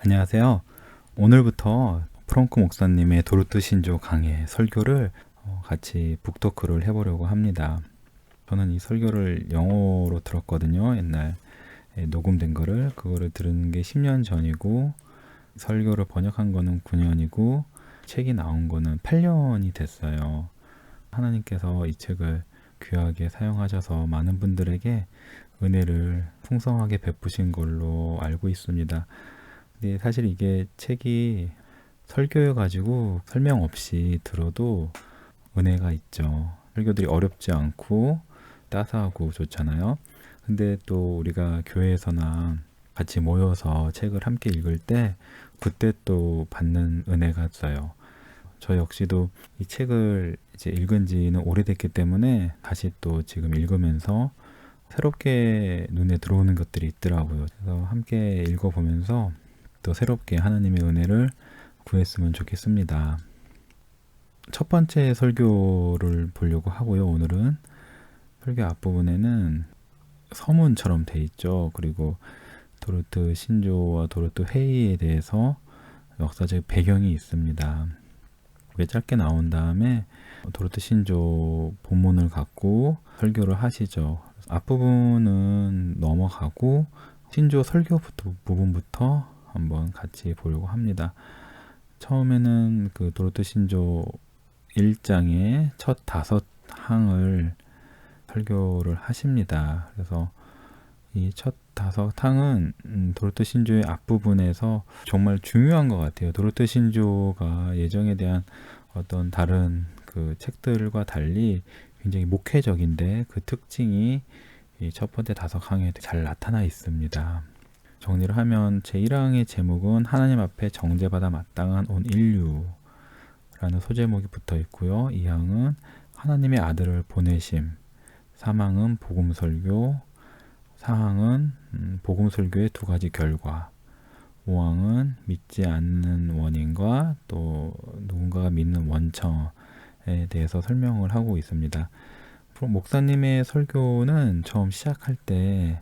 안녕하세요. 오늘부터 프랑크 목사님의 도르트 신조 강해 설교를 같이 북토크를 해보려고 합니다. 저는 이 설교를 영어로 들었거든요. 옛날 녹음된 거를. 그거를 들은 게 10년 전이고 설교를 번역한 거는 9년이고 책이 나온 거는 8년이 됐어요. 하나님께서 이 책을 귀하게 사용하셔서 많은 분들에게 은혜를 풍성하게 베푸신 걸로 알고 있습니다. 근데 사실 이게 책이 설교여가지고 설명 없이 들어도 은혜가 있죠. 설교들이 어렵지 않고 따스하고 좋잖아요. 근데 또 우리가 교회에서나 같이 모여서 책을 함께 읽을 때 그때 또 받는 은혜가 있어요. 저 역시도 이 책을 이제 읽은 지는 오래됐기 때문에 다시 또 지금 읽으면서 새롭게 눈에 들어오는 것들이 있더라고요. 그래서 함께 읽어보면서 또 새롭게 하나님의 은혜를 구했으면 좋겠습니다. 첫 번째 설교를 보려고 하고요. 오늘은 설교 앞부분에는 서문처럼 돼 있죠. 그리고 도르트 신조와 도르트 회의에 대해서 역사적 배경이 있습니다. 그게 짧게 나온 다음에 도르트 신조 본문을 갖고 설교를 하시죠. 앞부분은 넘어가고 신조 설교 부분부터 한번 같이 보려고 합니다. 처음에는 그 도르트 신조 1장의 첫 5항을 설교를 하십니다. 그래서 이 첫 5항은 도르트 신조의 앞부분에서 정말 중요한 것 같아요. 도르트 신조가 예정에 대한 어떤 다른 그 책들과 달리 굉장히 목회적인데 그 특징이 이 첫 번째 5항에 잘 나타나 있습니다. 정리를 하면 제1항의 제목은 하나님 앞에 정죄받아 마땅한 온 인류라는 소제목이 붙어 있고요. 2항은 하나님의 아들을 보내심, 3항은 복음설교, 4항은 복음설교의 2가지 결과, 5항은 믿지 않는 원인과 또 누군가가 믿는 원천에 대해서 설명을 하고 있습니다. 목사님의 설교는 처음 시작할 때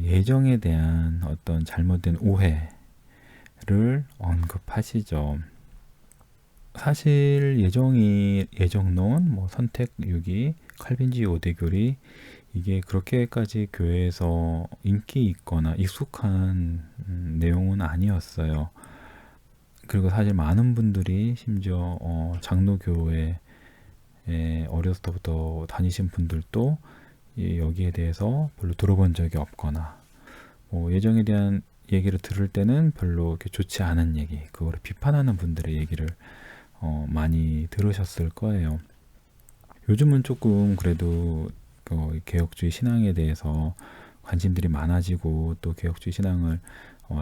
예정에 대한 어떤 잘못된 오해를 언급하시죠. 사실 예정론, 선택유기, 칼빈주의 오대교리 이게 그렇게까지 교회에서 인기 있거나 익숙한 내용은 아니었어요. 그리고 사실 많은 분들이 심지어 장로교회에 어렸을 때부터 다니신 분들도 여기에 대해서 별로 들어본 적이 없거나 예정에 대한 얘기를 들을 때는 별로 이렇게 좋지 않은 얘기, 그거를 비판하는 분들의 얘기를 많이 들으셨을 거예요. 요즘은 조금 그래도 개혁주의 신앙에 대해서 관심들이 많아지고 또 개혁주의 신앙을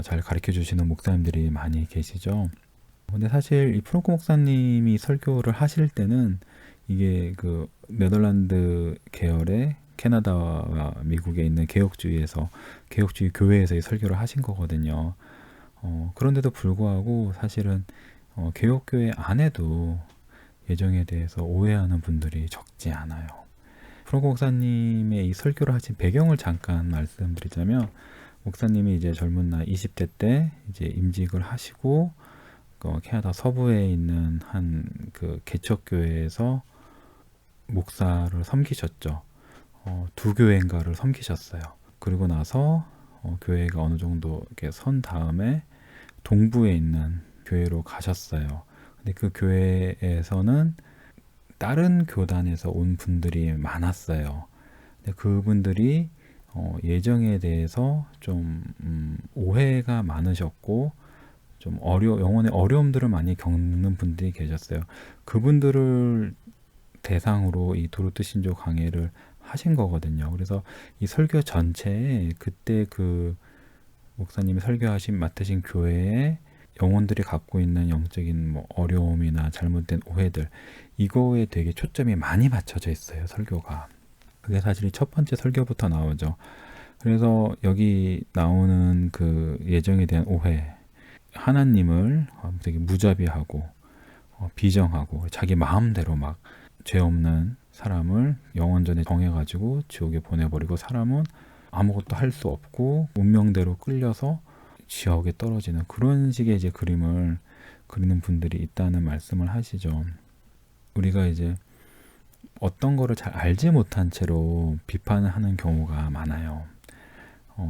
잘 가르쳐 주시는 목사님들이 많이 계시죠. 근데 사실 이 프랑크 목사님이 설교를 하실 때는 이게 그 네덜란드 계열의 캐나다와 미국에 있는 개혁주의 교회에서 설교를 하신 거거든요. 그런데도 불구하고 사실은 개혁교회 안에도 예정에 대해서 오해하는 분들이 적지 않아요. 프랑크 목사님의 이 설교를 하신 배경을 잠깐 말씀드리자면, 목사님이 이제 젊은 나이 20대 때 이제 임직을 하시고 캐나다 서부에 있는 한 그 개척교회에서 목사를 섬기셨죠. 2교회인가를 섬기셨어요. 그리고 나서 교회가 어느 정도 이렇게 선 다음에 동부에 있는 교회로 가셨어요. 근데 그 교회에서는 다른 교단에서 온 분들이 많았어요. 근데 그분들이 예정에 대해서 좀 오해가 많으셨고 좀 영혼의 어려움들을 많이 겪는 분들이 계셨어요. 그분들을 대상으로 이 도르트 신조 강해를 하신 거거든요. 그래서 이 설교 전체에 그때 그 목사님이 맡으신 교회에 영혼들이 갖고 있는 영적인 어려움이나 잘못된 오해들, 이거에 되게 초점이 많이 맞춰져 있어요, 설교가. 그게 사실 첫 번째 설교부터 나오죠. 그래서 여기 나오는 그 예정에 대한 오해, 하나님을 되게 무자비하고 비정하고 자기 마음대로 막 죄 없는 사람을 영원전에 정해가지고 지옥에 보내버리고, 사람은 아무것도 할 수 없고 운명대로 끌려서 지옥에 떨어지는 그런 식의 이제 그림을 그리는 분들이 있다는 말씀을 하시죠. 우리가 이제 어떤 거를 잘 알지 못한 채로 비판을 하는 경우가 많아요.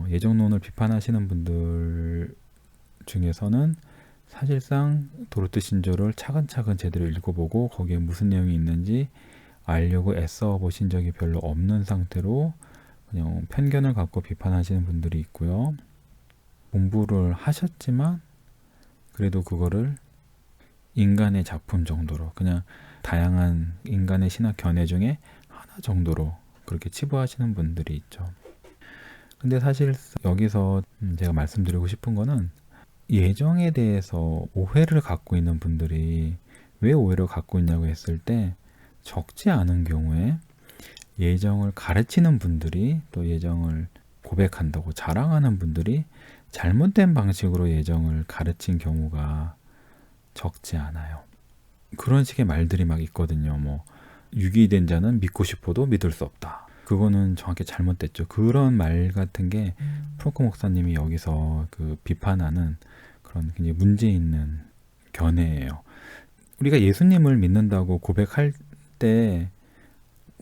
예정론을 비판하시는 분들 중에서는 사실상 도르트 신조를 차근차근 제대로 읽어보고 거기에 무슨 내용이 있는지 알려고 애써 보신 적이 별로 없는 상태로 그냥 편견을 갖고 비판하시는 분들이 있고요. 공부를 하셨지만 그래도 그거를 인간의 작품 정도로 그냥 다양한 인간의 신학 견해 중에 하나 정도로 그렇게 치부하시는 분들이 있죠. 근데 사실 여기서 제가 말씀드리고 싶은 거는 예정에 대해서 오해를 갖고 있는 분들이 왜 오해를 갖고 있냐고 했을 때 적지 않은 경우에 예정을 가르치는 분들이 또 예정을 고백한다고 자랑하는 분들이 잘못된 방식으로 예정을 가르친 경우가 적지 않아요. 그런 식의 말들이 막 있거든요. 뭐 유기된 자는 믿고 싶어도 믿을 수 없다. 그거는 정확히 잘못됐죠. 그런 말 같은 게 프랑크 목사님이 여기서 그 비판하는 그런 굉장히 문제 있는 견해예요. 우리가 예수님을 믿는다고 고백할 때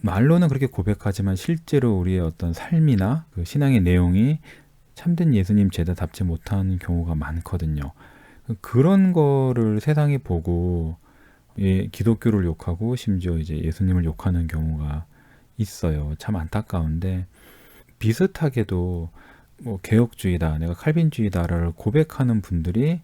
말로는 그렇게 고백하지만 실제로 우리의 어떤 삶이나 그 신앙의 내용이 참된 예수님 제자답지 못한 경우가 많거든요. 그런 거를 세상이 보고 기독교를 욕하고 심지어 이제 예수님을 욕하는 경우가 있어요. 참 안타까운데 비슷하게도 뭐 개혁주의다, 내가 칼빈주의다를 고백하는 분들이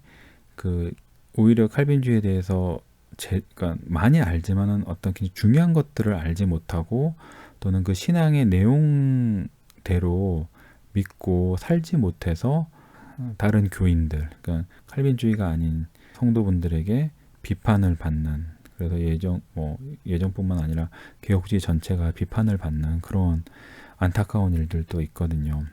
그 오히려 칼빈주의에 대해서 그러니까 많이 알지만은 어떤 굉장히 중요한 것들을 알지 못하고 또는 그 신앙의 내용대로 믿고 살지 못해서 다른 교인들, 그러니까 칼빈주의가 아닌 성도분들에게 비판을 받는, 그래서 예정뿐만 아니라 개혁주의 전체가 비판을 받는 그런 안타까운 일들도 있거든요.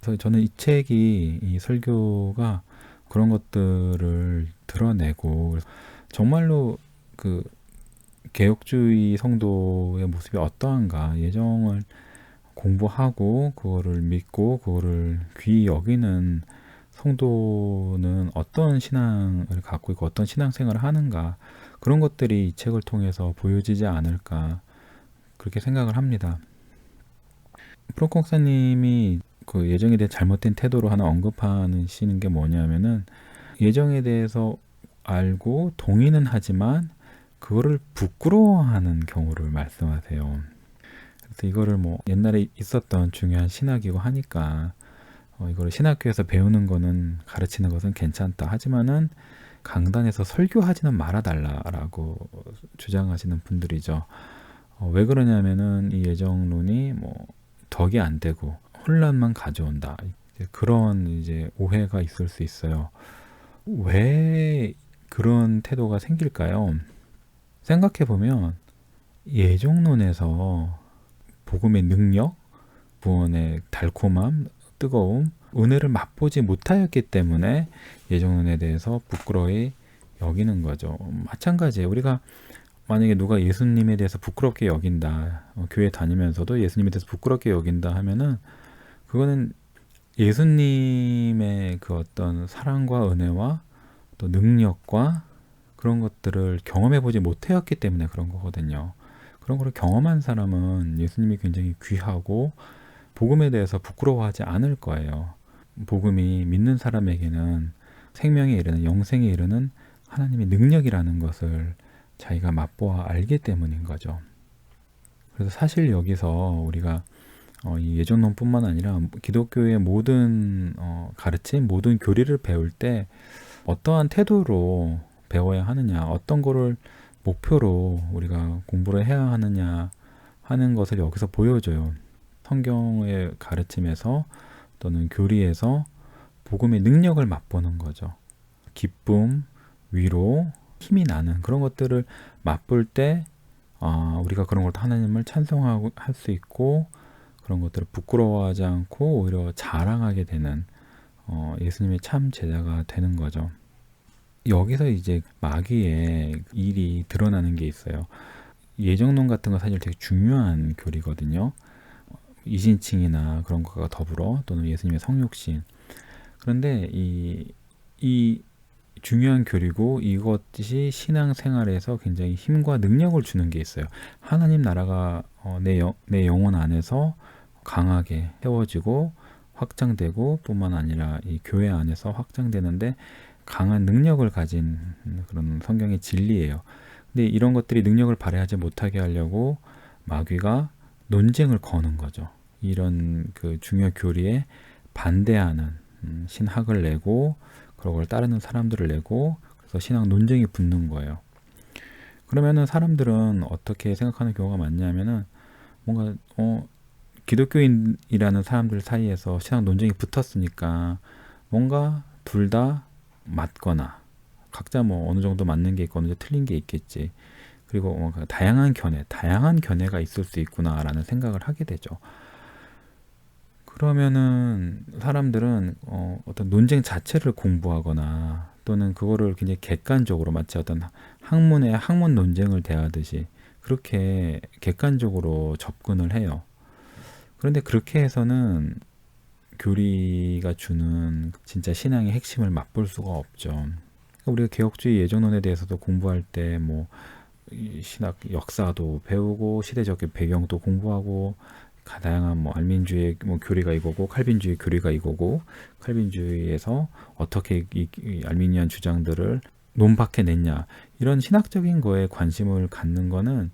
그래서 저는 이 책이, 이 설교가 그런 것들을 드러내고 정말로 그 개혁주의 성도의 모습이 어떠한가, 예정을 공부하고 그거를 믿고 그거를 귀히 여기는 성도는 어떤 신앙을 갖고 있고 어떤 신앙생활을 하는가, 그런 것들이 이 책을 통해서 보여지지 않을까 그렇게 생각을 합니다. 프랑크 목사님이 그 예정에 대해 잘못된 태도로 하나 언급하시는 게 뭐냐면은 예정에 대해서 알고 동의는 하지만 그거를 부끄러워하는 경우를 말씀하세요. 그래서 이거를 뭐 옛날에 있었던 중요한 신학이고 하니까 이거를 신학교에서 배우는 거는, 가르치는 것은 괜찮다. 하지만은 강단에서 설교하지는 말아달라라고 주장하시는 분들이죠. 왜 그러냐면은 이 예정론이 뭐 덕이 안 되고 혼란만 가져온다. 그런 이제 오해가 있을 수 있어요. 왜 그런 태도가 생길까요? 생각해보면 예정론에서 복음의 능력, 구원의 달콤함, 뜨거움, 은혜를 맛보지 못하였기 때문에 예정론에 대해서 부끄러이 여기는 거죠. 마찬가지예요. 우리가 만약에 누가 예수님에 대해서 부끄럽게 여긴다, 교회 다니면서도 예수님에 대해서 부끄럽게 여긴다 하면은 그거는 예수님의 그 어떤 사랑과 은혜와 또 능력과 그런 것들을 경험해보지 못하였기 때문에 그런 거거든요. 그런 거를 경험한 사람은 예수님이 굉장히 귀하고 복음에 대해서 부끄러워하지 않을 거예요. 복음이 믿는 사람에게는 생명에 이르는, 영생에 이르는 하나님의 능력이라는 것을 자기가 맛보아 알기 때문인 거죠. 그래서 사실 여기서 우리가 이 예정론뿐만 아니라 기독교의 모든 가르침, 모든 교리를 배울 때 어떠한 태도로 배워야 하느냐, 어떤 거를 목표로 우리가 공부를 해야 하느냐 하는 것을 여기서 보여줘요. 성경의 가르침에서 또는 교리에서 복음의 능력을 맛보는 거죠. 기쁨, 위로, 힘이 나는 그런 것들을 맛볼 때 우리가 그런 걸 하나님을 찬송하고 할 수 있고, 그런 것들을 부끄러워하지 않고 오히려 자랑하게 되는 예수님의 참 제자가 되는 거죠. 여기서 이제 마귀의 일이 드러나는 게 있어요. 예정론 같은 거 사실 되게 중요한 교리거든요. 이신칭이나 그런 것과 더불어 또는 예수님의 성육신, 그런데 이 중요한 교리고 이것이 신앙생활에서 굉장히 힘과 능력을 주는 게 있어요. 하나님 나라가 내 영혼 안에서 강하게 세워지고 확장되고 뿐만 아니라 이 교회 안에서 확장되는데 강한 능력을 가진 그런 성경의 진리예요. 근데 이런 것들이 능력을 발휘하지 못하게 하려고 마귀가 논쟁을 거는 거죠. 이런 그 중요 교리에 반대하는 신학을 내고 그걸 따르는 사람들을 내고 그래서 신학 논쟁이 붙는 거예요. 그러면은 사람들은 어떻게 생각하는 경우가 많냐면은 뭔가 기독교인이라는 사람들 사이에서 신학 논쟁이 붙었으니까 뭔가 둘 다 맞거나 각자 뭐 어느 정도 맞는 게 있고 어느 정도 틀린 게 있겠지. 그리고 뭔가 다양한 견해가 있을 수 있구나라는 생각을 하게 되죠. 그러면은 사람들은 어떤 논쟁 자체를 공부하거나 또는 그거를 굉장히 객관적으로 마치 어떤 학문 논쟁을 대하듯이 그렇게 객관적으로 접근을 해요. 그런데 그렇게 해서는 교리가 주는 진짜 신앙의 핵심을 맛볼 수가 없죠. 그러니까 우리가 개혁주의 예정론에 대해서도 공부할 때 뭐 신학 역사도 배우고 시대적 배경도 공부하고 다양한 뭐 알민주의 뭐 교리가 이거고 칼빈주의 교리가 이거고 칼빈주의에서 어떻게 이 알미니안 주장들을 논박해냈냐 이런 신학적인 거에 관심을 갖는 거는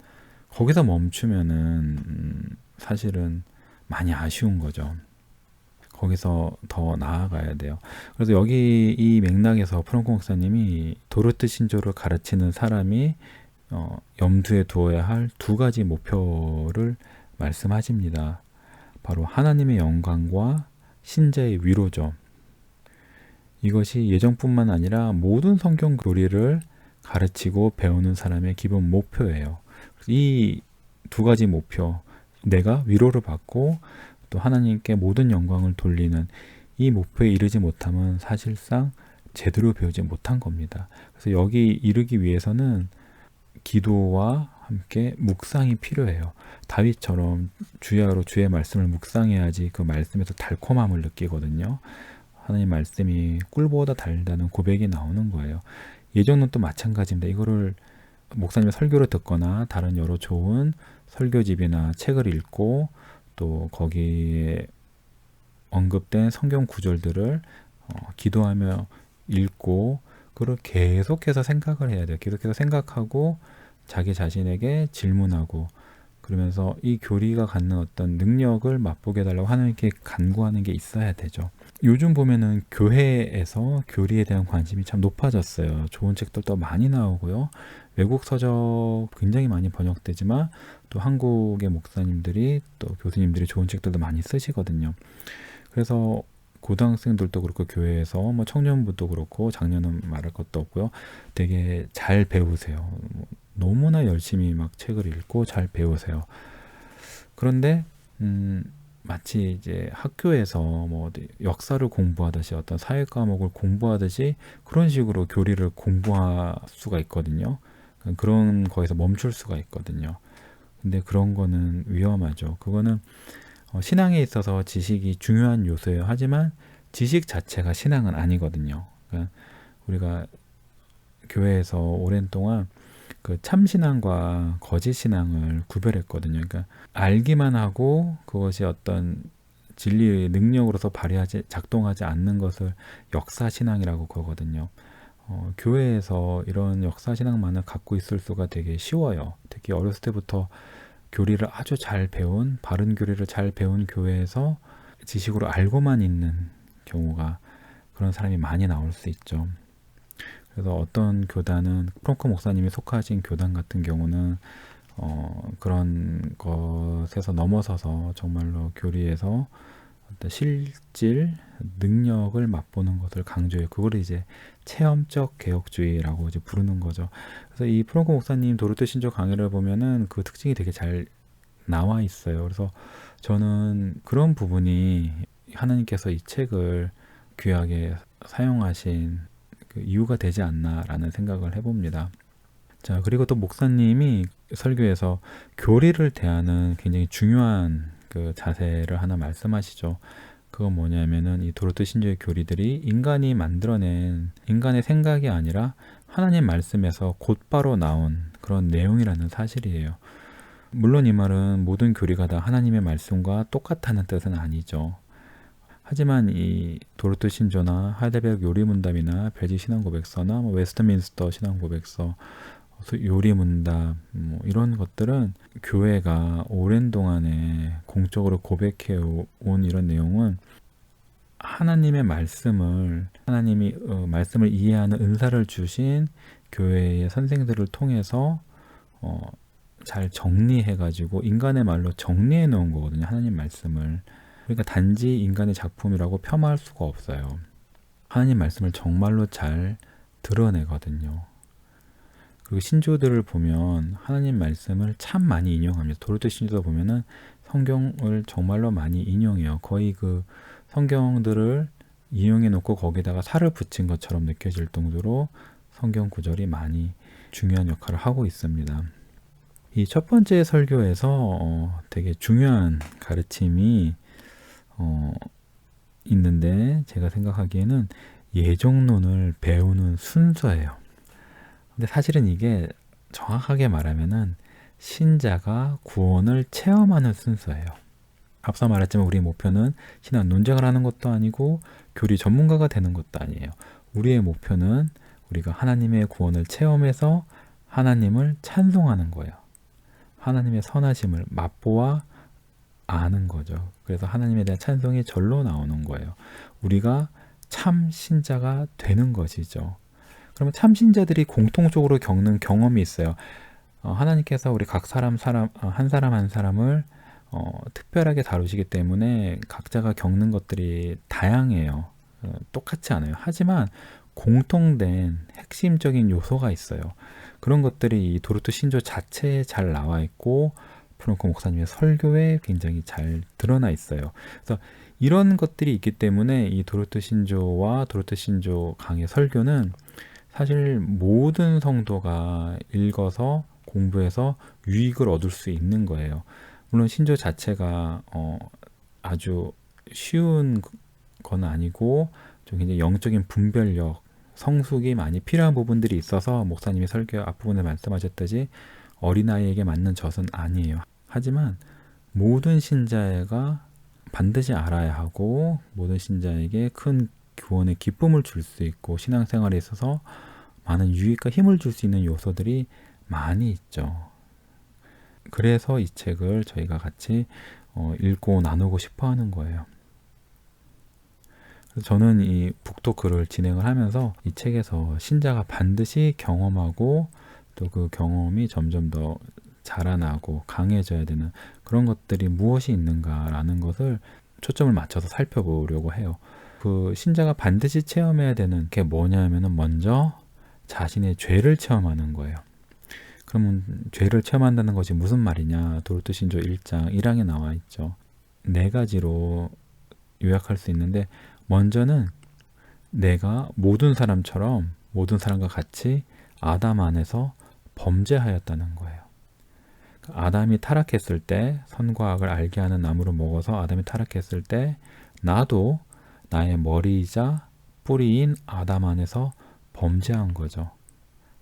거기서 멈추면은 사실은 많이 아쉬운 거죠. 거기서 더 나아가야 돼요. 그래서 여기 이 맥락에서 프랑크 목사님이 도르트 신조를 가르치는 사람이 염두에 두어야 할 두 가지 목표를 말씀하십니다. 바로 하나님의 영광과 신자의 위로죠. 이것이 예정뿐만 아니라 모든 성경 교리를 가르치고 배우는 사람의 기본 목표예요. 이 두 가지 목표, 내가 위로를 받고 또 하나님께 모든 영광을 돌리는 이 목표에 이르지 못하면 사실상 제대로 배우지 못한 겁니다. 그래서 여기 이르기 위해서는 기도와 함께 묵상이 필요해요. 다윗처럼 주야로 주의 말씀을 묵상해야지 그 말씀에서 달콤함을 느끼거든요. 하나님 말씀이 꿀보다 달다는 고백이 나오는 거예요. 예정은 또 마찬가지입니다. 이거를 목사님의 설교를 듣거나 다른 여러 좋은 설교집이나 책을 읽고 또 거기에 언급된 성경 구절들을 기도하며 읽고 그걸 계속해서 생각을 해야 돼요. 계속해서 생각하고 자기 자신에게 질문하고 그러면서 이 교리가 갖는 어떤 능력을 맛보게 해달라고 하나님께 간구하는 게 있어야 되죠. 요즘 보면은 교회에서 교리에 대한 관심이 참 높아졌어요. 좋은 책들도 많이 나오고요. 외국 서적 굉장히 많이 번역되지만 또 한국의 목사님들이 또 교수님들이 좋은 책들도 많이 쓰시거든요. 그래서 고등학생들도 그렇고 교회에서 뭐 청년부도 그렇고 작년은 말할 것도 없고요. 되게 잘 배우세요. 너무나 열심히 막 책을 읽고 잘 배우세요. 그런데 마치 이제 학교에서 뭐 역사를 공부하듯이 어떤 사회 과목을 공부하듯이 그런 식으로 교리를 공부할 수가 있거든요. 그런 거에서 멈출 수가 있거든요. 근데 그런 거는 위험하죠. 그거는 신앙에 있어서 지식이 중요한 요소예요. 하지만 지식 자체가 신앙은 아니거든요. 그러니까 우리가 교회에서 오랜 동안 그 참신앙과 거짓신앙을 구별했거든요. 그러니까 알기만 하고 그것이 어떤 진리의 능력으로서 작동하지 않는 것을 역사신앙이라고 그러거든요. 교회에서 이런 역사신앙만을 갖고 있을 수가 되게 쉬워요. 특히 어렸을 때부터 교리를 아주 잘 배운, 바른 교리를 잘 배운 교회에서 지식으로 알고만 있는 경우가 그런 사람이 많이 나올 수 있죠. 그래서 어떤 교단은 프랑크 목사님이 속하신 교단 같은 경우는 그런 것에서 넘어서서 정말로 교리에서 어떤 실질 능력을 맛보는 것을 강조해요. 그걸 이제 체험적 개혁주의라고 이제 부르는 거죠. 그래서 이 프랑크 목사님 도르트 신조 강의를 보면은 그 특징이 되게 잘 나와 있어요. 그래서 저는 그런 부분이 하나님께서 이 책을 귀하게 사용하신 그 이유가 되지 않나라는 생각을 해봅니다. 자, 그리고 또 목사님이 설교에서 교리를 대하는 굉장히 중요한 그 자세를 하나 말씀하시죠. 그건 뭐냐면은 이 도르트 신조의 교리들이 인간이 만들어낸 인간의 생각이 아니라 하나님 말씀에서 곧바로 나온 그런 내용이라는 사실이에요. 물론 이 말은 모든 교리가 다 하나님의 말씀과 똑같다는 뜻은 아니죠. 하지만 이 도르트 신조나 하이델베르크 요리문답이나 벨지 신앙고백서나 웨스트민스터 신앙고백서, 요리문답 이런 것들은 교회가 오랜 동안에 공적으로 고백해 온 이런 내용은 하나님의 말씀을 하나님이 말씀을 이해하는 은사를 주신 교회의 선생들을 통해서 잘 정리해가지고 인간의 말로 정리해 놓은 거거든요. 하나님 말씀을. 그러니까 단지 인간의 작품이라고 폄하할 수가 없어요. 하나님 말씀을 정말로 잘 드러내거든요. 그리고 신조들을 보면 하나님 말씀을 참 많이 인용합니다. 도르트 신조도 보면은 성경을 정말로 많이 인용해요. 거의 그 성경들을 인용해 놓고 거기다가 살을 붙인 것처럼 느껴질 정도로 성경 구절이 많이 중요한 역할을 하고 있습니다. 이 첫 번째 설교에서 되게 중요한 가르침이 있는데 제가 생각하기에는 예정론을 배우는 순서예요. 근데 사실은 이게 정확하게 말하면은 신자가 구원을 체험하는 순서예요. 앞서 말했지만 우리의 목표는 신앙 논쟁을 하는 것도 아니고 교리 전문가가 되는 것도 아니에요. 우리의 목표는 우리가 하나님의 구원을 체험해서 하나님을 찬송하는 거예요. 하나님의 선하심을 맛보아 아는 거죠. 그래서 하나님에 대한 찬송이 절로 나오는 거예요. 우리가 참 신자가 되는 것이죠. 그러면 참 신자들이 공통적으로 겪는 경험이 있어요. 하나님께서 우리 각 사람 한 사람을 특별하게 다루시기 때문에 각자가 겪는 것들이 다양해요. 똑같지 않아요. 하지만 공통된 핵심적인 요소가 있어요. 그런 것들이 이 도르트 신조 자체에 잘 나와 있고 프랑크 목사님의 설교에 굉장히 잘 드러나 있어요. 그래서 이런 것들이 있기 때문에 이 도르트 신조와 도르트 신조 강의 설교는 사실 모든 성도가 읽어서 공부해서 유익을 얻을 수 있는 거예요. 물론 신조 자체가 아주 쉬운 건 아니고 좀 굉장히 영적인 분별력, 성숙이 많이 필요한 부분들이 있어서 목사님이 설교 앞부분에 말씀하셨듯이 어린아이에게 맞는 젖은 아니에요. 하지만 모든 신자가 반드시 알아야 하고 모든 신자에게 큰 구원의 기쁨을 줄 수 있고 신앙생활에 있어서 많은 유익과 힘을 줄 수 있는 요소들이 많이 있죠. 그래서 이 책을 저희가 같이 읽고 나누고 싶어 하는 거예요. 그래서 저는 이 북토크를 진행을 하면서 이 책에서 신자가 반드시 경험하고 또 그 경험이 점점 더 자라나고 강해져야 되는 그런 것들이 무엇이 있는가라는 것을 초점을 맞춰서 살펴보려고 해요. 그 신자가 반드시 체험해야 되는 게 뭐냐면은 먼저 자신의 죄를 체험하는 거예요. 그러면 죄를 체험한다는 것이 무슨 말이냐? 도르트 신조 1장 1항에 나와 있죠. 네 가지로 요약할 수 있는데 먼저는 내가 모든 사람처럼 모든 사람과 같이 아담 안에서 범죄하였다는 거예요. 아담이 타락했을 때 선과 악을 알게 하는 나무를 먹어서 아담이 타락했을 때 나도 나의 머리이자 뿌리인 아담 안에서 범죄한 거죠.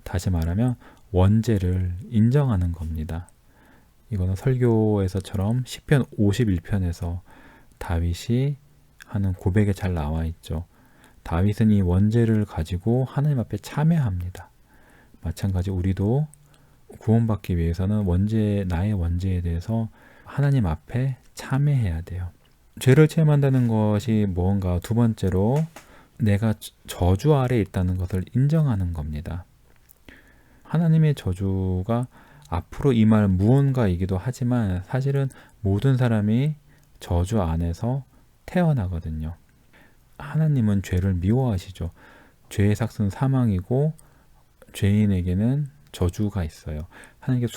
다시 말하면 원죄를 인정하는 겁니다. 이거는 설교에서처럼 시편 51편에서 다윗이 하는 고백에 잘 나와 있죠. 다윗은 이 원죄를 가지고 하나님 앞에 참회합니다. 마찬가지 우리도 구원받기 위해서는 나의 원죄에 대해서 하나님 앞에 참회해야 돼요. 죄를 체험한다는 것이 뭔가 두 번째로 내가 저주 아래 있다는 것을 인정하는 겁니다. 하나님의 저주가 앞으로 임할 무언가이기도 하지만 사실은 모든 사람이 저주 안에서 태어나거든요. 하나님은 죄를 미워하시죠. 죄의 삭은 사망이고 죄인에게는 저주가 있어요. 하나님께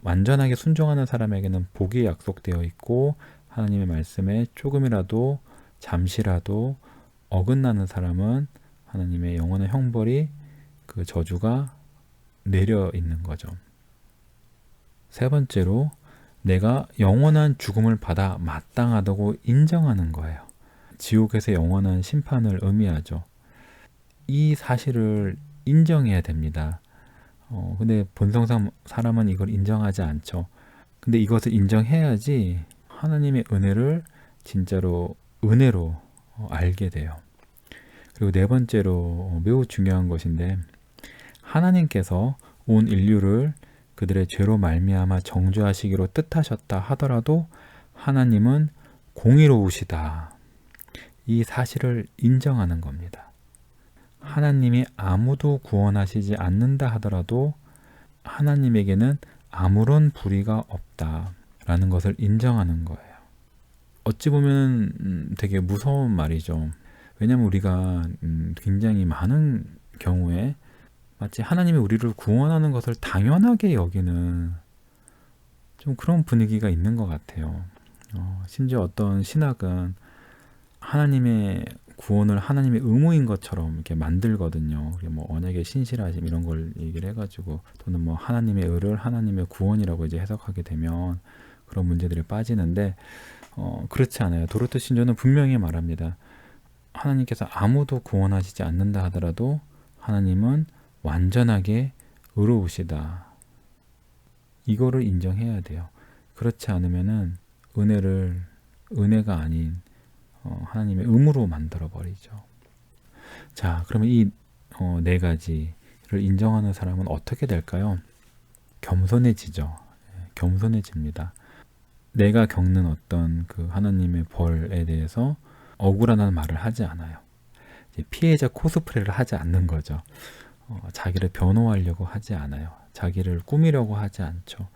완전하게 순종하는 사람에게는 복이 약속되어 있고 하나님의 말씀에 조금이라도 잠시라도 어긋나는 사람은 하나님의 영원한 형벌이 그 저주가 내려 있는 거죠. 세 번째로 내가 영원한 죽음을 받아 마땅하다고 인정하는 거예요. 지옥에서 영원한 심판을 의미하죠. 이 사실을 인정해야 됩니다. 근데 본성상 사람은 이걸 인정하지 않죠. 근데 이것을 인정해야지 하나님의 은혜를 진짜로 은혜로 알게 돼요. 그리고 네 번째로 매우 중요한 것인데, 하나님께서 온 인류를 그들의 죄로 말미암아 정죄하시기로 뜻하셨다 하더라도 하나님은 공의로우시다. 이 사실을 인정하는 겁니다. 하나님이 아무도 구원하시지 않는다 하더라도 하나님에게는 아무런 불의가 없다라는 것을 인정하는 거예요. 어찌 보면 되게 무서운 말이죠. 왜냐하면 우리가 굉장히 많은 경우에 마치 하나님이 우리를 구원하는 것을 당연하게 여기는 좀 그런 분위기가 있는 것 같아요. 심지어 어떤 신학은 하나님의 구원을 하나님의 의무인 것처럼 이렇게 만들거든요. 뭐 언약의 신실하심 이런 걸 얘기를 해가지고, 또는 뭐 하나님의 의를 하나님의 구원이라고 이제 해석하게 되면 그런 문제들이 빠지는데, 그렇지 않아요. 도르트 신조는 분명히 말합니다. 하나님께서 아무도 구원하시지 않는다 하더라도 하나님은 완전하게 의로우시다. 이거를 인정해야 돼요. 그렇지 않으면은 은혜가 아닌 하나님의 의무로 만들어 버리죠. 자, 그러면 이 네 가지를 인정하는 사람은 어떻게 될까요? 겸손해지죠. 겸손해집니다. 내가 겪는 어떤 그 하나님의 벌에 대해서 억울하다는 말을 하지 않아요. 이제 피해자 코스프레를 하지 않는 거죠. 자기를 변호하려고 하지 않아요. 자기를 꾸미려고 하지 않죠.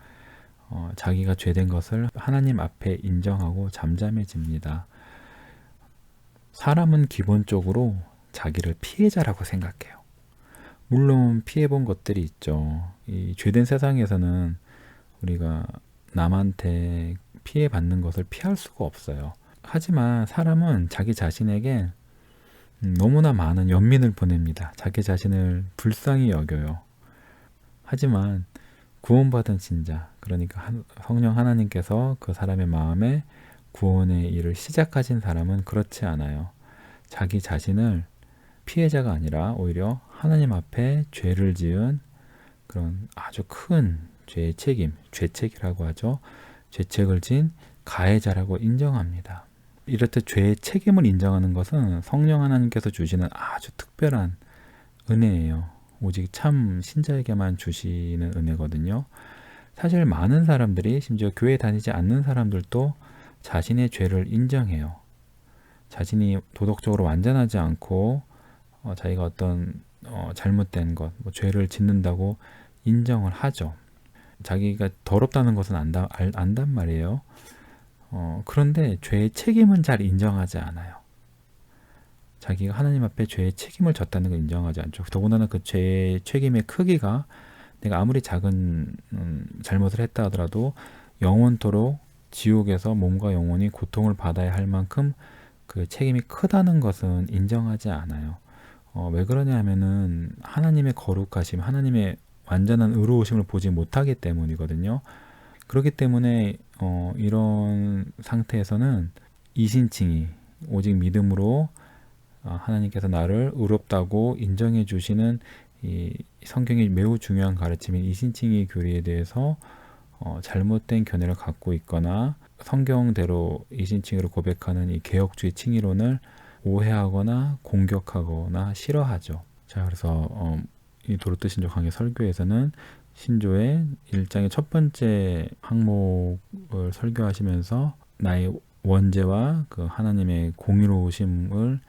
자기가 죄된 것을 하나님 앞에 인정하고 잠잠해집니다. 사람은 기본적으로 자기를 피해자라고 생각해요. 물론 피해본 것들이 있죠. 이 죄된 세상에서는 우리가 남한테 피해받는 것을 피할 수가 없어요. 하지만 사람은 자기 자신에게 너무나 많은 연민을 보냅니다. 자기 자신을 불쌍히 여겨요. 하지만 구원받은 신자, 그러니까 성령 하나님께서 그 사람의 마음에 구원의 일을 시작하신 사람은 그렇지 않아요. 자기 자신을 피해자가 아니라 오히려 하나님 앞에 죄를 지은 그런 아주 큰 죄의 책임, 죄책이라고 하죠. 죄책을 진 가해자라고 인정합니다. 이렇듯 죄의 책임을 인정하는 것은 성령 하나님께서 주시는 아주 특별한 은혜예요. 오직 참 신자에게만 주시는 은혜거든요. 사실 많은 사람들이, 심지어 교회 다니지 않는 사람들도 자신의 죄를 인정해요. 자신이 도덕적으로 완전하지 않고 자기가 어떤 잘못된 것, 죄를 짓는다고 인정을 하죠. 자기가 더럽다는 것은 안단 말이에요. 그런데 죄의 책임은 잘 인정하지 않아요. 자기가 하나님 앞에 죄의 책임을 졌다는 걸 인정하지 않죠. 더군다나 그 죄의 책임의 크기가 내가 아무리 작은 잘못을 했다 하더라도 영원토록 지옥에서 몸과 영혼이 고통을 받아야 할 만큼 그 책임이 크다는 것은 인정하지 않아요. 왜 그러냐 하면은 하나님의 거룩하심, 하나님의 완전한 의로우심을 보지 못하기 때문이거든요. 그렇기 때문에 이런 상태에서는 이신칭의, 오직 믿음으로 하나님께서 나를 의롭다고 인정해 주시는 이 성경의 매우 중요한 가르침인 이신칭의 교리에 대해서 잘못된 견해를 갖고 있거나 성경대로 이신칭의로 고백하는 이 개혁주의 칭의론을 오해하거나 공격하거나 싫어하죠. 자, 그래서 이 도르트 신조 강의 설교에서는 신조의 1장의 첫 번째 항목을 설교하시면서 나의 원죄와 그 하나님의 공의로우심을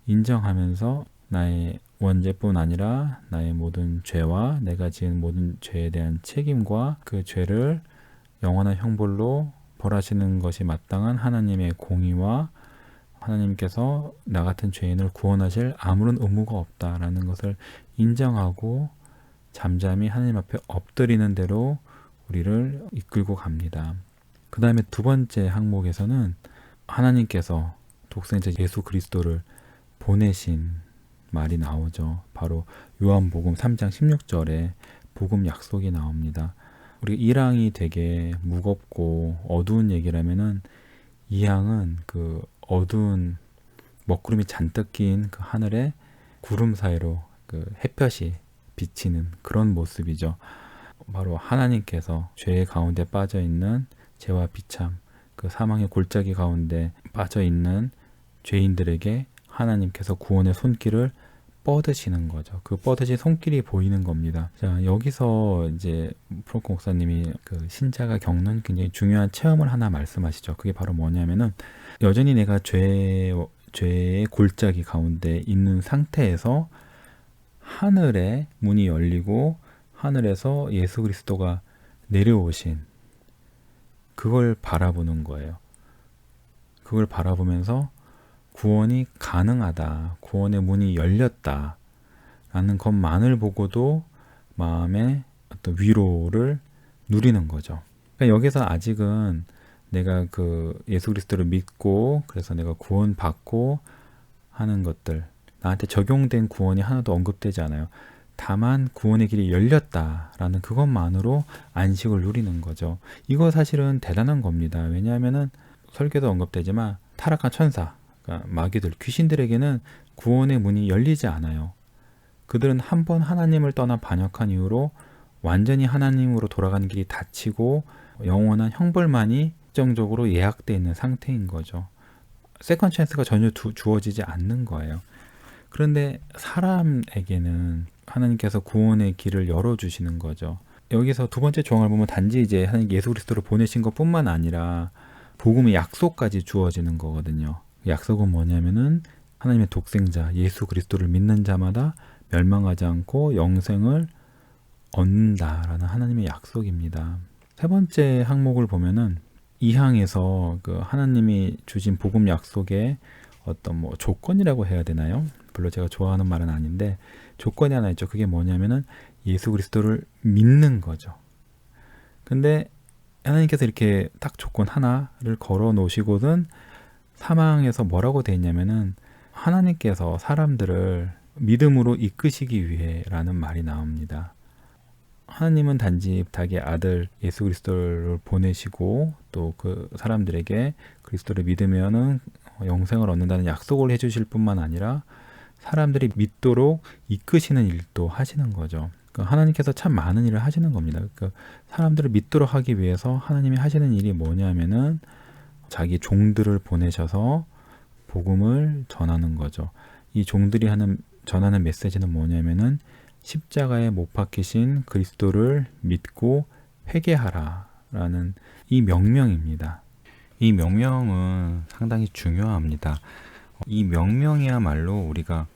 인정하면서 나의 원죄뿐 아니라 나의 모든 죄와 내가 지은 모든 죄에 대한 책임과 그 죄를 영원한 형벌로 벌하시는 것이 마땅한 하나님의 공의와 하나님께서 나 같은 죄인을 구원하실 아무런 의무가 없다라는 것을 인정하고 잠잠히 하나님 앞에 엎드리는 대로 우리를 이끌고 갑니다. 그 다음에 두 번째 항목에서는 하나님께서 독생자 예수 그리스도를 보내신 말이 나오죠. 바로 요한복음 3장 16절에 복음 약속이 나옵니다. 우리 이 항이 되게 무겁고 어두운 얘기라면은 이 항은 그 어두운 먹구름이 잔뜩 낀 그 하늘에 구름 사이로 그 햇볕이 비치는 그런 모습이죠. 바로 하나님께서 죄의 가운데 빠져 있는 죄와 비참, 그 사망의 골짜기 가운데 빠져 있는 죄인들에게 하나님께서 구원의 손길을 뻗으시는 거죠. 그 뻗으신 손길이 보이는 겁니다. 자, 여기서 이제 프랑크 목사님이 그 신자가 겪는 굉장히 중요한 체험을 하나 말씀하시죠. 그게 바로 뭐냐면은 여전히 내가 죄의 골짜기 가운데 있는 상태에서 하늘의 문이 열리고 하늘에서 예수 그리스도가 내려오신 그걸 바라보는 거예요. 그걸 바라보면서 구원이 가능하다, 구원의 문이 열렸다 라는 것만을 보고도 마음의 어떤 위로를 누리는 거죠. 그러니까 여기서 아직은 내가 그 예수 그리스도를 믿고 그래서 내가 구원받고 하는 것들, 나한테 적용된 구원이 하나도 언급되지 않아요. 다만 구원의 길이 열렸다라는 그것만으로 안식을 누리는 거죠. 이거 사실은 대단한 겁니다. 왜냐하면은 설교도 언급되지만 타락한 천사, 그러니까 마귀들, 귀신들에게는 구원의 문이 열리지 않아요. 그들은 한 번 하나님을 떠나 반역한 이후로 완전히 하나님으로 돌아가는 길이 닫히고 영원한 형벌만이 특정적으로 예약되어 있는 상태인 거죠. 세컨 찬스가 전혀 주어지지 않는 거예요. 그런데 사람에게는 하나님께서 구원의 길을 열어주시는 거죠. 여기서 두 번째 조항을 보면 단지 이제 하나님 예수 그리스도를 보내신 것뿐만 아니라 복음의 약속까지 주어지는 거거든요. 약속은 뭐냐면은 하나님의 독생자 예수 그리스도를 믿는 자마다 멸망하지 않고 영생을 얻는다라는 하나님의 약속입니다. 세 번째 항목을 보면은 이 항에서 그 하나님이 주신 복음 약속의 어떤 뭐 조건이라고 해야 되나요? 별로 제가 좋아하는 말은 아닌데 조건이 하나 있죠. 그게 뭐냐면은 예수 그리스도를 믿는 거죠. 근데 하나님께서 이렇게 딱 조건 하나를 걸어 놓으시고는 사망에서 뭐라고 돼 있냐면은 하나님께서 사람들을 믿음으로 이끄시기 위해라는 말이 나옵니다. 하나님은 단지 자기 아들 예수 그리스도를 보내시고 또 그 사람들에게 그리스도를 믿으면은 영생을 얻는다는 약속을 해주실 뿐만 아니라 사람들이 믿도록 이끄시는 일도 하시는 거죠. 그러니까 하나님께서 참 많은 일을 하시는 겁니다. 그러니까 사람들을 믿도록 하기 위해서 하나님이 하시는 일이 뭐냐면은 자기 종들을 보내셔서 복음을 전하는 거죠. 이 종들이 전하는 메시지는 뭐냐면은 십자가에 못 박히신 그리스도를 믿고 회개하라라는 이 명령입니다. 이 명령은 상당히 중요합니다. 이 명령이야말로 우리가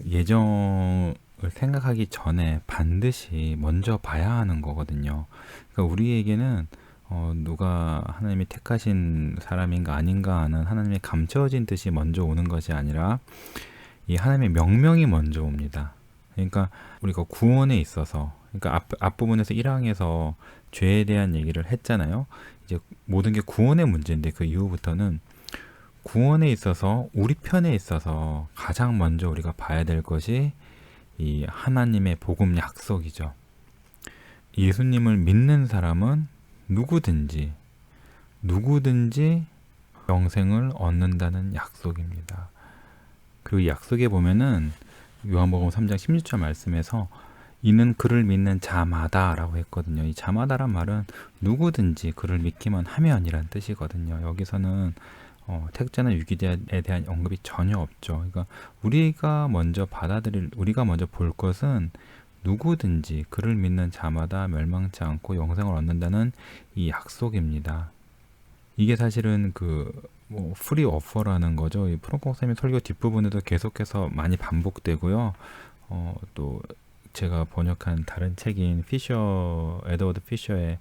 예정을 생각하기 전에 반드시 먼저 봐야 하는 거거든요. 그러니까 우리에게는 누가 하나님이 택하신 사람인가 아닌가 하는 하나님의 감춰진 뜻이 먼저 오는 것이 아니라 이 하나님의 명령이 먼저 옵니다. 그러니까 우리가 구원에 있어서, 그러니까 앞부분에서 1항에서 죄에 대한 얘기를 했잖아요. 이제 모든 게 구원의 문제인데 그 이후부터는 구원에 있어서 우리 편에 있어서 가장 먼저 우리가 봐야 될 것이 이 하나님의 복음 약속이죠. 예수님을 믿는 사람은 누구든지 영생을 얻는다는 약속입니다. 그리고 약속에 보면은 요한복음 3장 16절 말씀에서 이는 그를 믿는 자마다 라고 했거든요. 이 자마다란 말은 누구든지 그를 믿기만 하면이란 뜻이거든요. 여기서는 택자나 유기자에 대한 언급이 전혀 없죠. 그러니까 우리가 먼저 볼 것은 누구든지 그를 믿는 자마다 멸망치 않고 영생을 얻는다는 이 약속입니다. 이게 사실은 프리 오퍼라는 거죠. 이 프랑크 목사님의 설교 뒷부분에도 계속해서 많이 반복되고요. 또 제가 번역한 다른 책인 에드워드 피셔의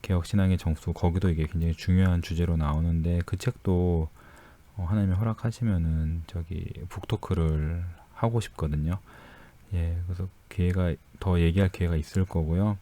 개혁신앙의 정수, 거기도 이게 굉장히 중요한 주제로 나오는데 그 책도 하나님이 허락하시면은 북토크를 하고 싶거든요. 예, 그래서 더 얘기할 기회가 있을 거고요.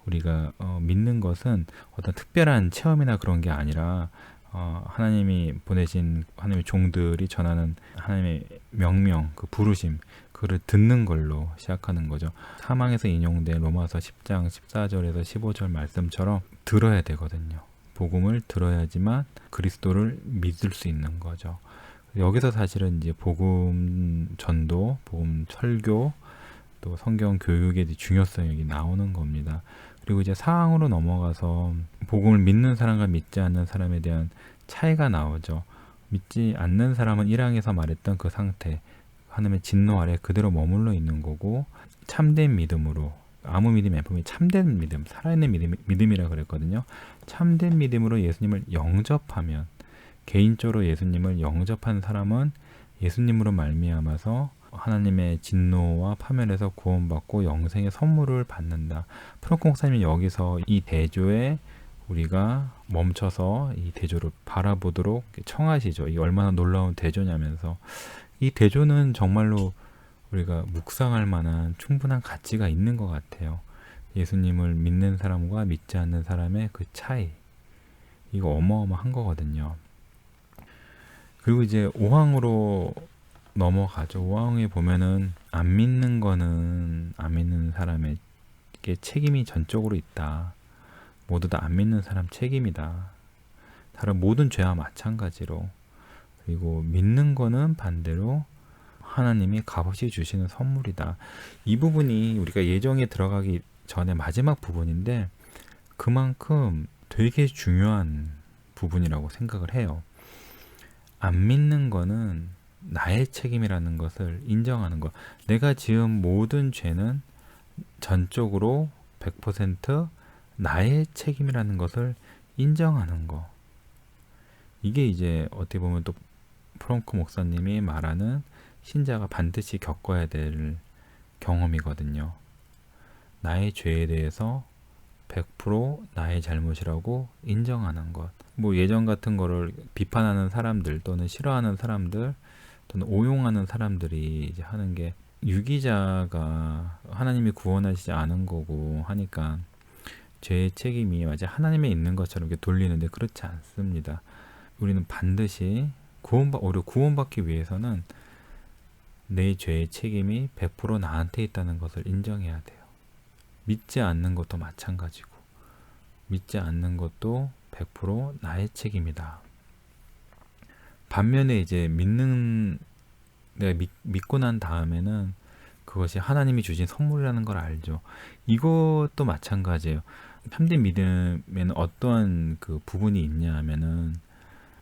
우리가 믿는 것은 어떤 특별한 체험이나 그런 게 아니라 하나님이 보내신 하나님의 종들이 전하는 하나님의 명령, 그 부르심, 그를 듣는 걸로 시작하는 거죠. 사망에서 인용된 로마서 10장 14절에서 15절 말씀처럼 들어야 되거든요. 복음을 들어야지만 그리스도를 믿을 수 있는 거죠. 여기서 사실은 이제 복음 전도, 복음 설교, 또 성경 교육의 중요성이 나오는 겁니다. 그리고 이제 사항으로 넘어가서 복음을 믿는 사람과 믿지 않는 사람에 대한 차이가 나오죠. 믿지 않는 사람은 1항에서 말했던 그 상태, 하나님의 진노 아래 그대로 머물러 있는 거고, 참된 믿음으로, 아무 믿음이 아니라 참된 믿음, 살아있는 믿음이라 그랬거든요. 참된 믿음으로 예수님을 영접하면, 개인적으로 예수님을 영접한 사람은 예수님으로 말미암아서 하나님의 진노와 파멸에서 구원받고 영생의 선물을 받는다. 프랑크 목사님이 여기서 이 대조에 우리가 멈춰서 이 대조를 바라보도록 청하시죠. 이 얼마나 놀라운 대조냐면서, 이 대조는 정말로 우리가 묵상할 만한 충분한 가치가 있는 것 같아요. 예수님을 믿는 사람과 믿지 않는 사람의 그 차이, 이거 어마어마한 거거든요. 그리고 이제 5항으로 넘어가죠. 5항에 보면은 안 믿는 거는 안 믿는 사람에게 책임이 전적으로 있다. 모두 다 안 믿는 사람 책임이다. 다른 모든 죄와 마찬가지로. 그리고 믿는 거는 반대로 하나님이 값없이 주시는 선물이다. 이 부분이 우리가 예정에 들어가기 전에 마지막 부분인데 그만큼 되게 중요한 부분이라고 생각을 해요. 안 믿는 거는 나의 책임이라는 것을 인정하는 것. 내가 지은 모든 죄는 전적으로 100% 나의 책임이라는 것을 인정하는 거. 이게 이제 어떻게 보면 또 프랑크 목사님이 말하는 신자가 반드시 겪어야 될 경험이거든요. 나의 죄에 대해서 100% 나의 잘못이라고 인정하는 것. 뭐 예전 같은 거를 비판하는 사람들 또는 싫어하는 사람들 또는 오용하는 사람들이 이제 하는 게, 유기자가 하나님이 구원하시지 않은 거고 하니까 죄의 책임이 마치 하나님에 있는 것처럼 이렇게 돌리는데, 그렇지 않습니다. 우리는 반드시 오히려 구원받기 위해서는 내 죄의 책임이 100% 나한테 있다는 것을 인정해야 돼요. 믿지 않는 것도 마찬가지고, 믿지 않는 것도 100% 나의 책임이다. 반면에 이제 내가 믿고 난 다음에는 그것이 하나님이 주신 선물이라는 걸 알죠. 이것도 마찬가지예요. 참된 믿음에는 어떠한 그 부분이 있냐 하면은,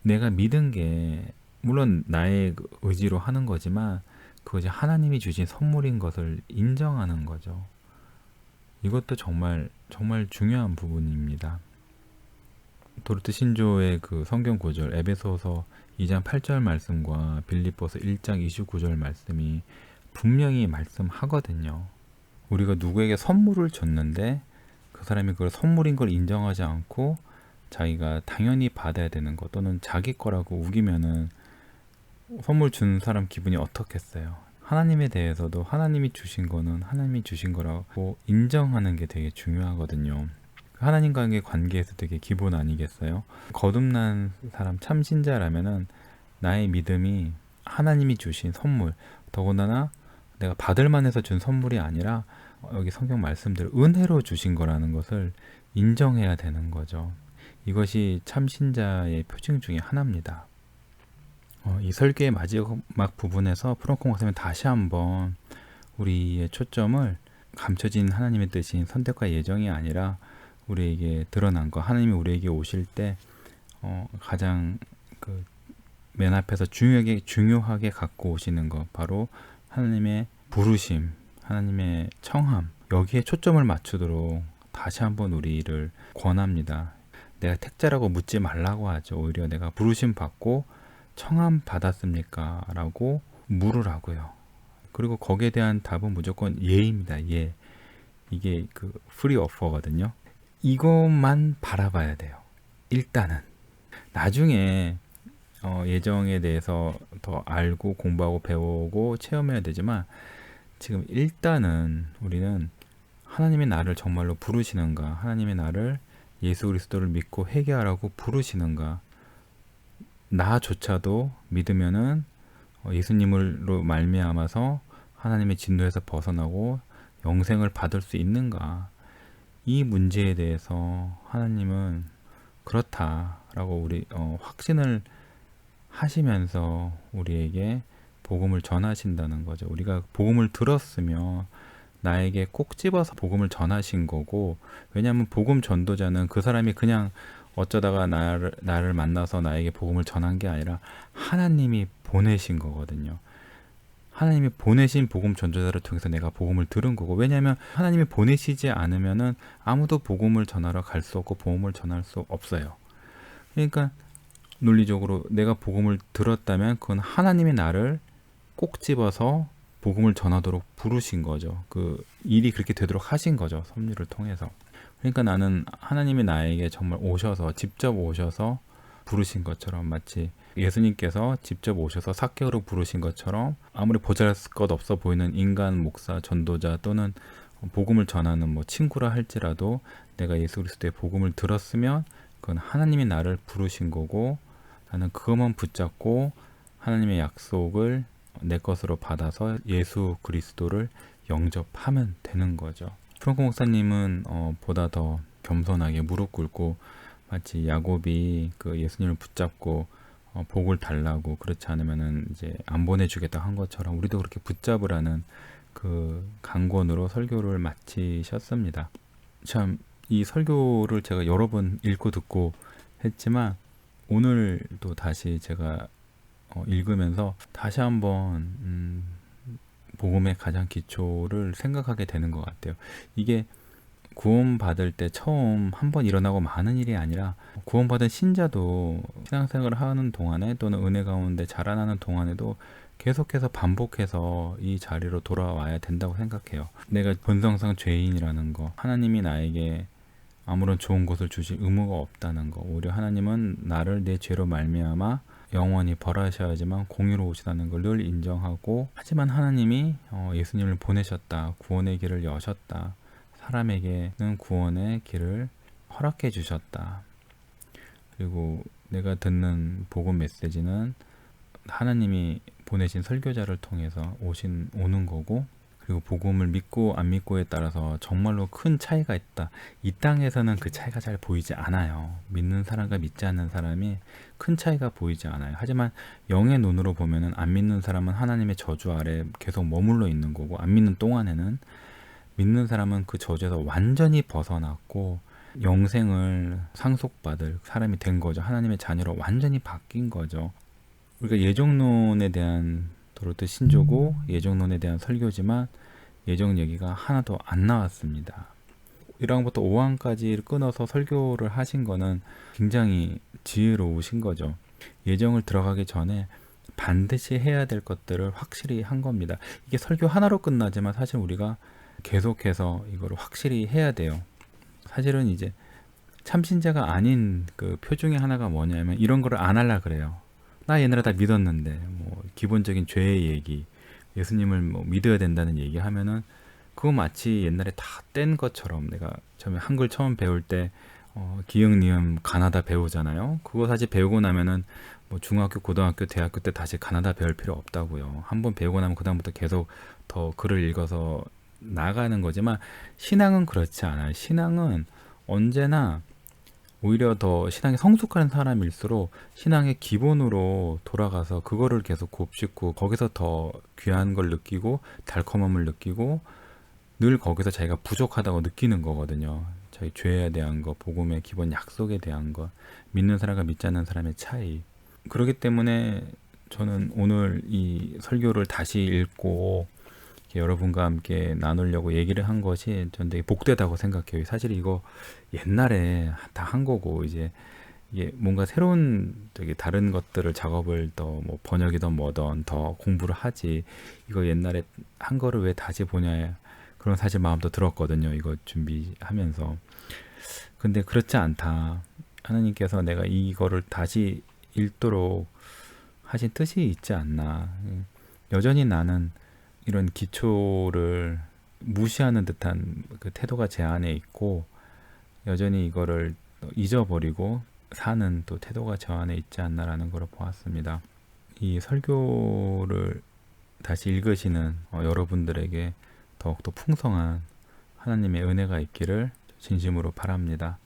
내가 믿은 게 물론 나의 의지로 하는 거지만 그것이 하나님이 주신 선물인 것을 인정하는 거죠. 이것도 정말 정말 중요한 부분입니다. 도르트 신조의 그 성경 구절, 에베소서 2장 8절 말씀과 빌립보서 1장 29절 말씀이 분명히 말씀하거든요. 우리가 누구에게 선물을 줬는데 그 사람이 그걸 선물인 걸 인정하지 않고 자기가 당연히 받아야 되는 것, 또는 자기 거라고 우기면은 선물 준 사람 기분이 어떻겠어요. 하나님에 대해서도 하나님이 주신 거는 하나님이 주신 거라고 인정하는 게 되게 중요하거든요. 하나님과의 관계에서 되게 기본 아니겠어요? 거듭난 사람, 참신자라면은 나의 믿음이 하나님이 주신 선물, 더군다나 내가 받을 만해서 준 선물이 아니라 여기 성경 말씀대로 은혜로 주신 거라는 것을 인정해야 되는 거죠. 이것이 참신자의 표징 중에 하나입니다. 이 설교의 마지막 부분에서 프랑크 목사님은 다시 한번 우리의 초점을 감춰진 하나님의 뜻인 선택과 예정이 아니라 우리에게 드러난 것, 하나님이 우리에게 오실 때 가장 맨 앞에서 중요하게 갖고 오시는 것, 바로 하나님의 부르심, 하나님의 청함, 여기에 초점을 맞추도록 다시 한번 우리를 권합니다. 내가 택자라고 묻지 말라고 하죠. 오히려 내가 부르심 받고 청함 받았습니까? 라고 물으라고요. 그리고 거기에 대한 답은 무조건 예입니다. 예. 이게 그 free offer거든요. 이것만 바라봐야 돼요. 일단은. 나중에 예정에 대해서 더 알고 공부하고 배우고 체험해야 되지만, 지금 일단은 우리는 하나님의 나를 정말로 부르시는가, 하나님의 나를 예수 그리스도를 믿고 회개하라고 부르시는가, 나조차도 믿으면은 예수님으로 말미암아서 하나님의 진노에서 벗어나고 영생을 받을 수 있는가, 이 문제에 대해서 하나님은 그렇다라고 우리 확신을 하시면서 우리에게 복음을 전하신다는 거죠. 우리가 복음을 들었으며 나에게 꼭 집어서 복음을 전하신 거고, 왜냐하면 복음 전도자는 그 사람이 그냥 어쩌다가 나를 만나서 나에게 복음을 전한 게 아니라 하나님이 보내신 거거든요. 하나님이 보내신 복음 전도자를 통해서 내가 복음을 들은 거고, 왜냐하면 하나님이 보내시지 않으면은 아무도 복음을 전하러 갈 수 없고 복음을 전할 수 없어요. 그러니까 논리적으로 내가 복음을 들었다면 그건 하나님이 나를 꼭 집어서 복음을 전하도록 부르신 거죠. 그 일이 그렇게 되도록 하신 거죠. 섭리를 통해서. 그러니까 나는 하나님이 나에게 정말 직접 오셔서 부르신 것처럼, 마치 예수님께서 직접 오셔서 삭개오로 부르신 것처럼, 아무리 보잘것없어 보이는 인간 목사, 전도자 또는 복음을 전하는 친구라 할지라도 내가 예수 그리스도의 복음을 들었으면 그건 하나님이 나를 부르신 거고, 나는 그것만 붙잡고 하나님의 약속을 내 것으로 받아서 예수 그리스도를 영접하면 되는 거죠. 프랑크 목사님은 보다 더 겸손하게 무릎 꿇고, 마치 야곱이 그 예수님을 붙잡고 복을 달라고, 그렇지 않으면은 이제 안 보내주겠다 한 것처럼 우리도 그렇게 붙잡으라는 그 강권으로 설교를 마치셨습니다. 참 이 설교를 제가 여러 번 읽고 듣고 했지만, 오늘도 다시 제가 읽으면서 다시 한번 복음의 가장 기초를 생각하게 되는 것 같아요. 이게 구원받을 때 처음 한 번 일어나고 마는 일이 아니라, 구원받은 신자도 신앙생활을 하는 동안에 또는 은혜 가운데 자라나는 동안에도 계속해서 반복해서 이 자리로 돌아와야 된다고 생각해요. 내가 본성상 죄인이라는 거, 하나님이 나에게 아무런 좋은 것을 주실 의무가 없다는 거, 오히려 하나님은 나를 내 죄로 말미암아 영원히 벌하셔야지만 공의로우시다는 걸 늘 인정하고, 하지만 하나님이 예수님을 보내셨다, 구원의 길을 여셨다, 사람에게는 구원의 길을 허락해 주셨다. 그리고 내가 듣는 복음 메시지는 하나님이 보내신 설교자를 통해서 오는 거고, 그리고 복음을 믿고 안 믿고에 따라서 정말로 큰 차이가 있다. 이 땅에서는 그 차이가 잘 보이지 않아요. 믿는 사람과 믿지 않는 사람이 큰 차이가 보이지 않아요. 하지만 영의 눈으로 보면은 안 믿는 사람은 하나님의 저주 아래 계속 머물러 있는 거고, 안 믿는 동안에는, 믿는 사람은 그 저주에서 완전히 벗어났고 영생을 상속받을 사람이 된 거죠. 하나님의 자녀로 완전히 바뀐 거죠. 우리가 예정론에 대한 도로트 신조고 예정론에 대한 설교지만 예정 얘기가 하나도 안 나왔습니다. 1항부터 5항까지를 끊어서 설교를 하신 거는 굉장히 지혜로우신 거죠. 예정을 들어가기 전에 반드시 해야 될 것들을 확실히 한 겁니다. 이게 설교 하나로 끝나지만 사실 우리가 계속해서 이걸 확실히 해야 돼요. 사실은 이제 참신자가 아닌 그 표 중에 하나가 뭐냐면, 이런 거를 안 하려 그래요. 나 옛날에 다 믿었는데, 기본적인 죄의 얘기, 예수님을 믿어야 된다는 얘기 하면은 그거 마치 옛날에 다 뗀 것처럼, 내가 처음에 한글 처음 배울 때 기역 니은 가나다 배우잖아요. 그거 사실 배우고 나면은 중학교, 고등학교, 대학교 때 다시 가나다 배울 필요 없다고요. 한번 배우고 나면 그다음부터 계속 더 글을 읽어서 나가는 거지만, 신앙은 그렇지 않아요. 신앙은 언제나 오히려 더 신앙에 성숙한 사람일수록 신앙의 기본으로 돌아가서 그거를 계속 곱씹고, 거기서 더 귀한 걸 느끼고 달콤함을 느끼고, 늘 거기서 자기가 부족하다고 느끼는 거거든요. 자기 죄에 대한 거, 복음의 기본 약속에 대한 거, 믿는 사람과 믿지 않는 사람의 차이. 그렇기 때문에 저는 오늘 이 설교를 다시 읽고 여러분과 함께 나누려고 얘기를 한 것이 전 되게 복되다고 생각해요. 사실 이거 옛날에 다 한 거고, 이제 이게 뭔가 새로운 되게 다른 것들을 작업을 더 번역이든 뭐든 더 공부를 하지, 이거 옛날에 한 거를 왜 다시 보냐, 그런 사실 마음도 들었거든요. 이거 준비하면서. 근데 그렇지 않다. 하나님께서 내가 이거를 다시 읽도록 하신 뜻이 있지 않나. 여전히 나는 이런 기초를 무시하는 듯한 그 태도가 제 안에 있고, 여전히 이거를 잊어버리고 사는 또 태도가 저 안에 있지 않나라는 걸 보았습니다. 이 설교를 다시 읽으시는 여러분들에게 더욱더 풍성한 하나님의 은혜가 있기를 진심으로 바랍니다.